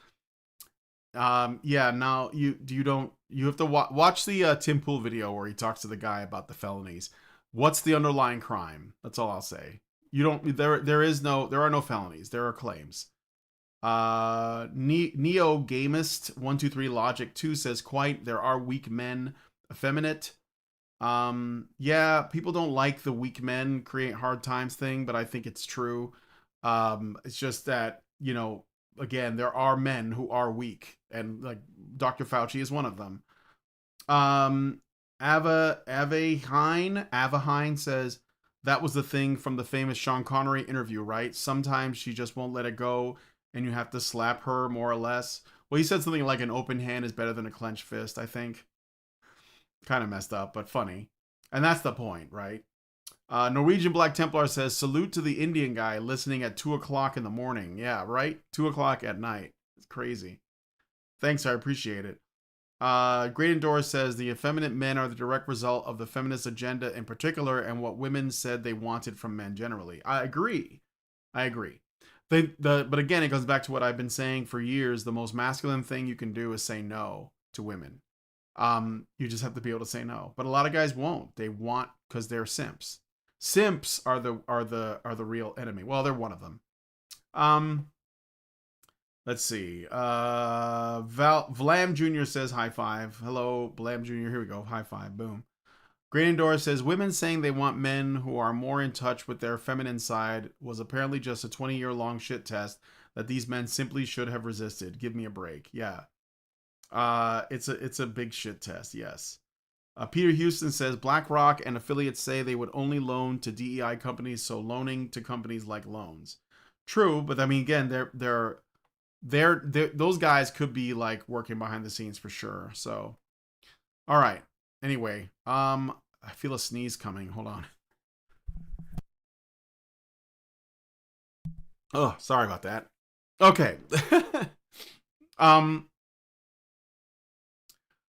Speaker 1: Yeah. Now you have to watch the Tim Pool video where he talks to the guy about the felonies. What's the underlying crime? That's all I'll say. You don't. There are no felonies. There are claims. Neo Gamist 123 Logic 2 says quite there are weak men effeminate. Yeah, people don't like the weak men create hard times thing, but I think it's true. It's just that, again, there are men who are weak, and like Dr. Fauci is one of them. Ava Hine says that was the thing from the famous Sean Connery interview, right? Sometimes she just won't let it go and you have to slap her more or less. Well, he said something like an open hand is better than a clenched fist, I think. Kind of messed up, but funny. And that's the point, right? Norwegian Black Templar says, salute to the Indian guy listening at 2 o'clock in the morning. Yeah, right? 2 o'clock at night. It's crazy. Thanks, I appreciate it. Great Endora says, the effeminate men are the direct result of the feminist agenda in particular and what women said they wanted from men generally. I agree. But again, it goes back to what I've been saying for years. The most masculine thing you can do is say no to women. You just have to be able to say no. But a lot of guys won't. They want because they're simps. Simps are the real enemy. Well, they're one of them. Let's see. Vlam Jr. says high five. Hello, Vlam Jr. Here we go. High five. Boom. Great Endora says, women saying they want men who are more in touch with their feminine side was apparently just a 20-year-long shit test that these men simply should have resisted. Give me a break. Yeah. It's a big shit test. Yes. Peter Houston says, BlackRock and affiliates say they would only loan to DEI companies, so loaning to companies like loans. True, but I mean, again, those guys could be like working behind the scenes for sure. So, all right. Anyway, I feel a sneeze coming. Hold on. Oh, sorry about that. Okay.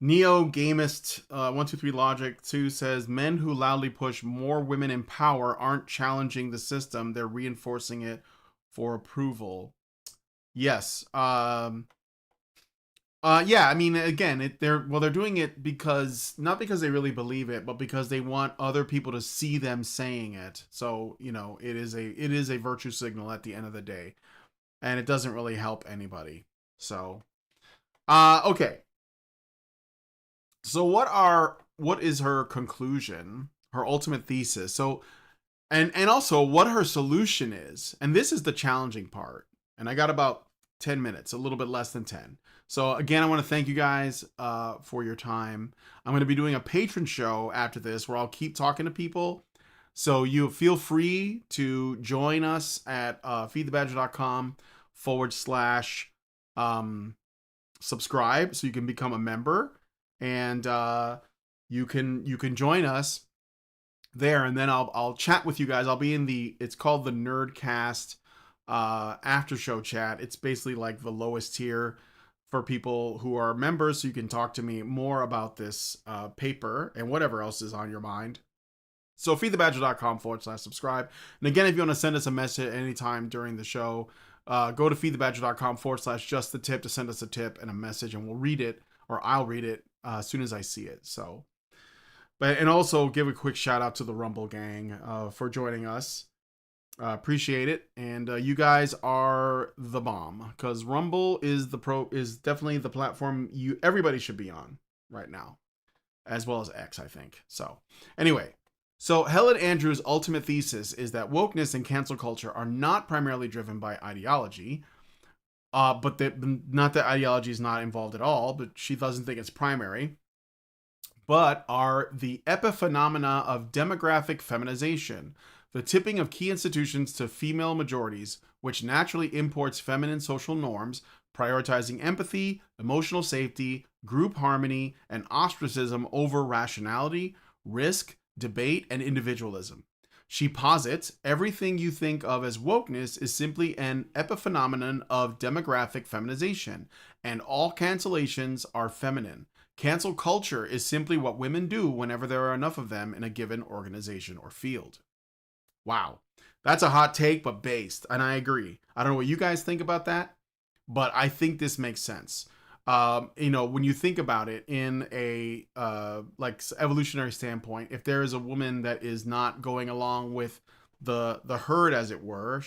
Speaker 1: Neo Gamist 123 Logic 2 says men who loudly push more women in power aren't challenging the system, they're reinforcing it for approval. Yes. Yeah, I mean, again, they're doing it because not because they really believe it, but because they want other people to see them saying it. So, it is a virtue signal at the end of the day, and it doesn't really help anybody. So, okay. So what is her conclusion, her ultimate thesis? So, and also what her solution is. And this is the challenging part. And I got about 10 minutes, a little bit less than 10. So again, I want to thank you guys for your time. I'm going to be doing a patron show after this where I'll keep talking to people. So you feel free to join us at feedthebadger.com/subscribe so you can become a member. And you can join us there, and then I'll chat with you guys. I'll be it's called the Nerdcast after show chat. It's basically like the lowest tier for people who are members, so you can talk to me more about this paper and whatever else is on your mind. So feedthebadger.com/subscribe. And again, if you want to send us a message at any time during the show, go to feedthebadger.com/just the tip to send us a tip and a message, and we'll read it, or I'll read it as soon as I see it. So, and also give a quick shout out to the Rumble gang for joining us. Appreciate it, and you guys are the bomb, because Rumble is definitely the platform everybody should be on right now, as well as X, I think. So anyway, so Helen Andrews' ultimate thesis is that wokeness and cancel culture are not primarily driven by ideology, but not that ideology is not involved at all, but she doesn't think it's primary, but are the epiphenomena of demographic feminization, The tipping of key institutions to female majorities, which naturally imports feminine social norms, prioritizing empathy, emotional safety, group harmony, and ostracism over rationality, risk, debate, and individualism. She posits everything you think of as wokeness is simply an epiphenomenon of demographic feminization, and all cancellations are feminine. Cancel culture is simply what women do whenever there are enough of them in a given organization or field. Wow. That's a hot take, but based. And I agree. I don't know what you guys think about that, but I think this makes sense. When you think about it in a like evolutionary standpoint, if there is a woman that is not going along with the herd, as it were,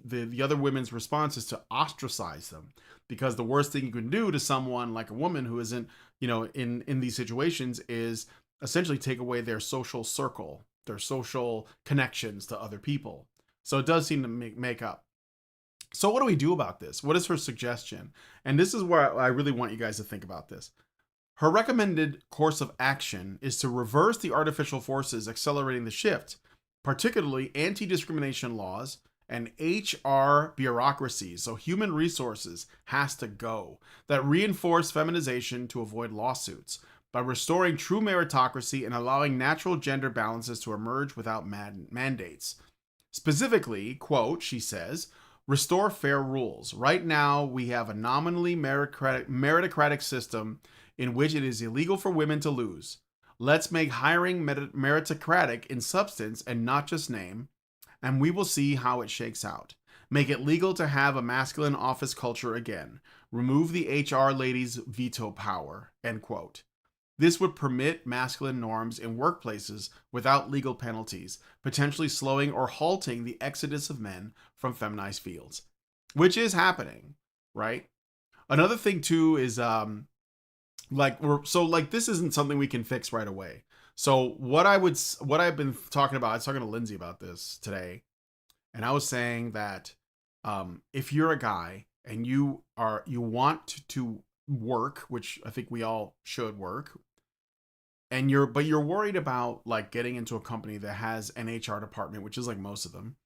Speaker 1: the other women's response is to ostracize them, because the worst thing you can do to someone like a woman who isn't, in these situations, is essentially take away their social circle, their social connections to other people. So it does seem to make up. So what do we do about this? What is her suggestion? And this is where I really want you guys to think about this. Her recommended course of action is to reverse the artificial forces accelerating the shift, particularly anti-discrimination laws and HR bureaucracies, so human resources, has to go, that reinforce feminization to avoid lawsuits, by restoring true meritocracy and allowing natural gender balances to emerge without mandates. Specifically, quote, she says, restore fair rules. Right now, we have a nominally meritocratic system in which it is illegal for women to lose. Let's make hiring meritocratic in substance and not just name, and we will see how it shakes out. Make it legal to have a masculine office culture again. Remove the HR lady's veto power, end quote. This would permit masculine norms in workplaces without legal penalties, potentially slowing or halting the exodus of men from feminized fields, which is happening, right? Another thing too is this isn't something we can fix right away. So what I've been talking about, I was talking to Lindsay about this today, and I was saying that if you're a guy and you want to work, which I think we all should work, and you're worried about like getting into a company that has an HR department, which is like most of them,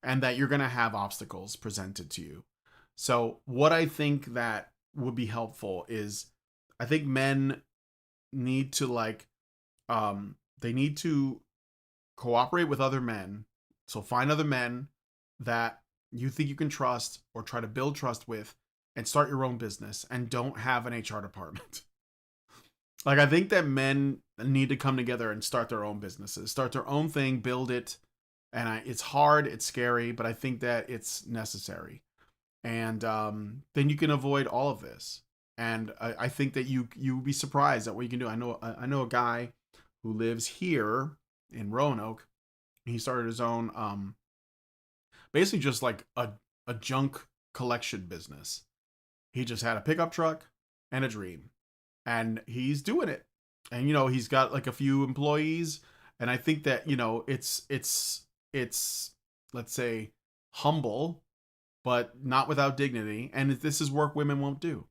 Speaker 1: and that you're going to have obstacles presented to you. So what I think that would be helpful is, I think men need to they need to cooperate with other men. So find other men that you think you can trust or try to build trust with, and start your own business, and don't have an HR department. Like, I think that men need to come together and start their own businesses, start their own thing, build it. And it's hard, it's scary, but I think that it's necessary. And then you can avoid all of this. And I think that you would be surprised at what you can do. I know a guy who lives here in Roanoke. He started his own, basically just like a junk collection business. He just had a pickup truck and a dream, and he's doing it. And he's got like a few employees, and I think that it's let's say humble, but not without dignity. And this is work women won't do.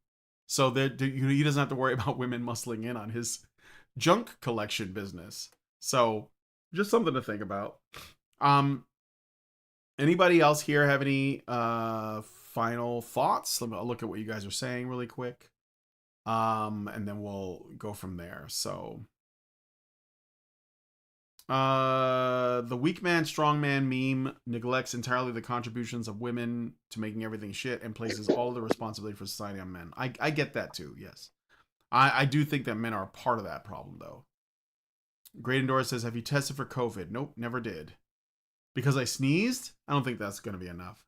Speaker 1: So that he doesn't have to worry about women muscling in on his junk collection business. So just something to think about. Anybody else here have any final thoughts? I'll look at what you guys are saying really quick. And then we'll go from there. So the weak man, strong man meme neglects entirely the contributions of women to making everything shit and places all the responsibility for society on men. I get that too, yes. I do think that men are part of that problem, though. Great Endora says, have you tested for COVID? Nope, never did. Because I sneezed? I don't think that's going to be enough.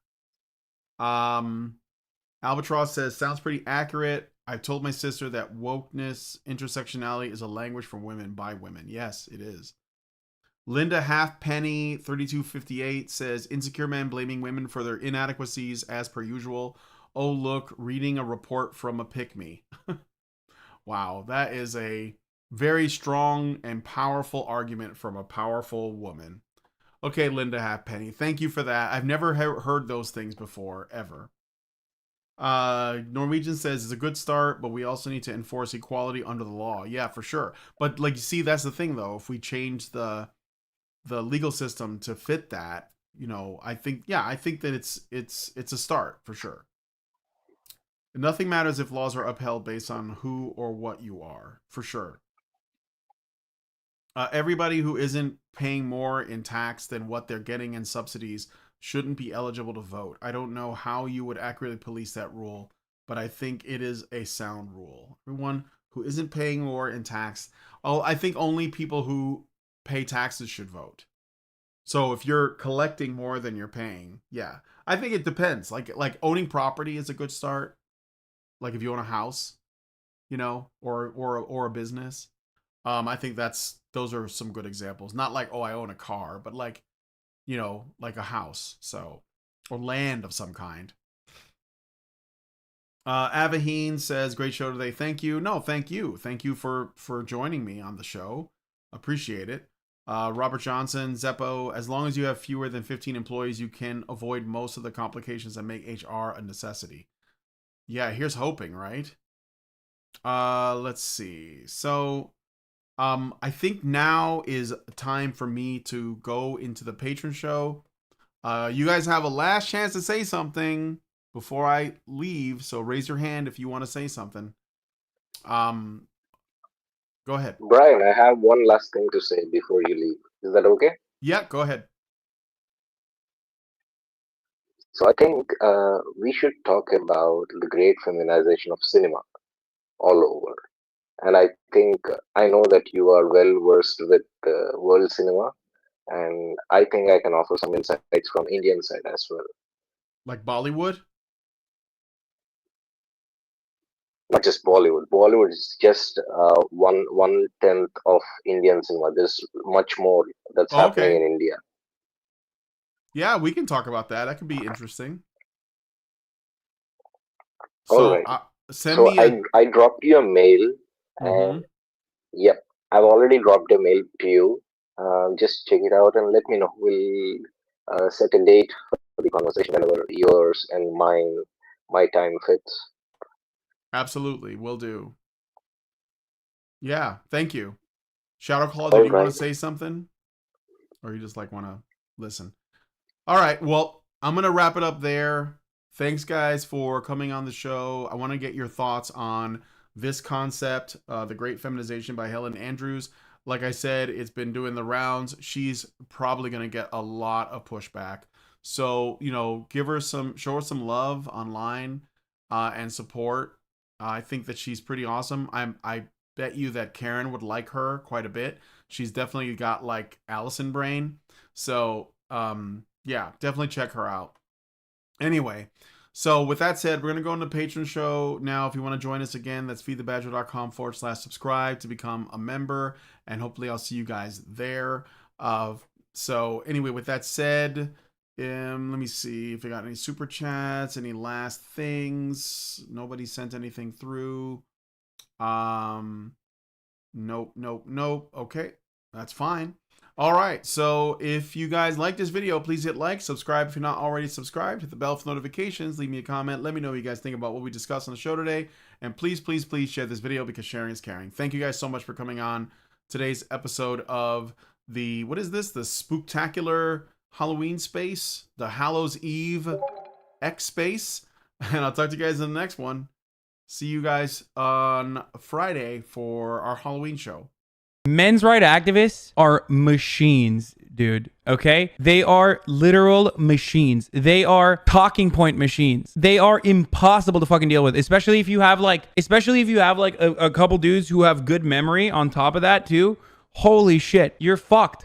Speaker 1: Albatross says, sounds pretty accurate. I've told my sister that wokeness, intersectionality is a language for women by women. Yes, it is. Linda Halfpenny 3258 says, insecure men blaming women for their inadequacies as per usual. Oh, look, reading a report from a pick-me. Wow, that is a very strong and powerful argument from a powerful woman. Okay, Linda Halfpenny, thank you for that. I've never heard those things before, ever. Norwegian says it's a good start, but we also need to enforce equality under the law. Yeah, for sure. But like, you see, that's the thing though. If we change the the legal system to fit that, I think that it's a start for sure. Nothing matters if laws are upheld based on who or what you are, for sure. Everybody who isn't paying more in tax than what they're getting in subsidies shouldn't be eligible to vote. I don't know how you would accurately police that rule, but I think it is a sound rule. Everyone who isn't paying more in tax, I think only people who pay taxes should vote. So if you're collecting more than you're paying, yeah, I think it depends. Like owning property is a good start. Like if you own a house, or a business. I think those are some good examples. Not like, oh, I own a car, but like, like a house, so, or land of some kind. Avaheen says, great show today. Thank you. No, thank you. Thank you for joining me on the show. Appreciate it. Robert Johnson, Zeppo, as long as you have fewer than 15 employees, you can avoid most of the complications that make HR a necessity. Yeah, here's hoping, right? Let's see. So, I think now is time for me to go into the patron show. You guys have a last chance to say something before I leave, so raise your hand if you want to say something. Go ahead.
Speaker 2: Brian, I have one last thing to say before you leave. Is that okay?
Speaker 1: Yeah, go ahead.
Speaker 2: So I think we should talk about the great feminization of cinema all over. And I think I know that you are well versed with world cinema, and I think I can offer some insights from Indian side as well.
Speaker 1: Like Bollywood?
Speaker 2: Not just Bollywood. Bollywood is just 1/10 of Indian cinema. There's much more that's happening in India.
Speaker 1: Yeah, we can talk about that. That could be interesting.
Speaker 2: All right. I dropped you a mail, and yep, I've already dropped a mail to you. Just check it out and let me know. We'll set a date for the conversation whenever yours and my time fits.
Speaker 1: Absolutely, will do. Yeah, thank you. Shadow Claw, did you want to say something? Or you just like want to listen? All right, well, I'm going to wrap it up there. Thanks, guys, for coming on the show. I want to get your thoughts on this concept, The Great Feminization by Helen Andrews. Like I said, it's been doing the rounds. She's probably going to get a lot of pushback. So, show her some love online and support. I think that she's pretty awesome. I bet you that Karen would like her quite a bit. She's definitely got like Allison brain. So, yeah, definitely check her out. Anyway, so with that said, we're going to go into the patron show now. If you want to join us again, that's feedthebadger.com/subscribe to become a member. And hopefully I'll see you guys there. So anyway, with that said, let me see if I got any super chats, any last things. Nobody sent anything through. Nope. Okay, that's fine. All right, so if you guys like this video, please hit like, subscribe if you're not already subscribed, hit the bell for notifications, leave me a comment, let me know what you guys think about what we discussed on the show today, and please share this video because sharing is caring. Thank you guys so much for coming on today's episode of the, what is this? The Spooktacular Halloween space, the Hallows Eve X space, and I'll talk to you guys in the next one. See you guys on Friday for our Halloween show.
Speaker 3: Men's rights activists are machines, dude. Okay? They are literal machines. They are talking point machines. They are impossible to fucking deal with, especially if you have like a couple dudes who have good memory on top of that too. Holy shit, you're fucked.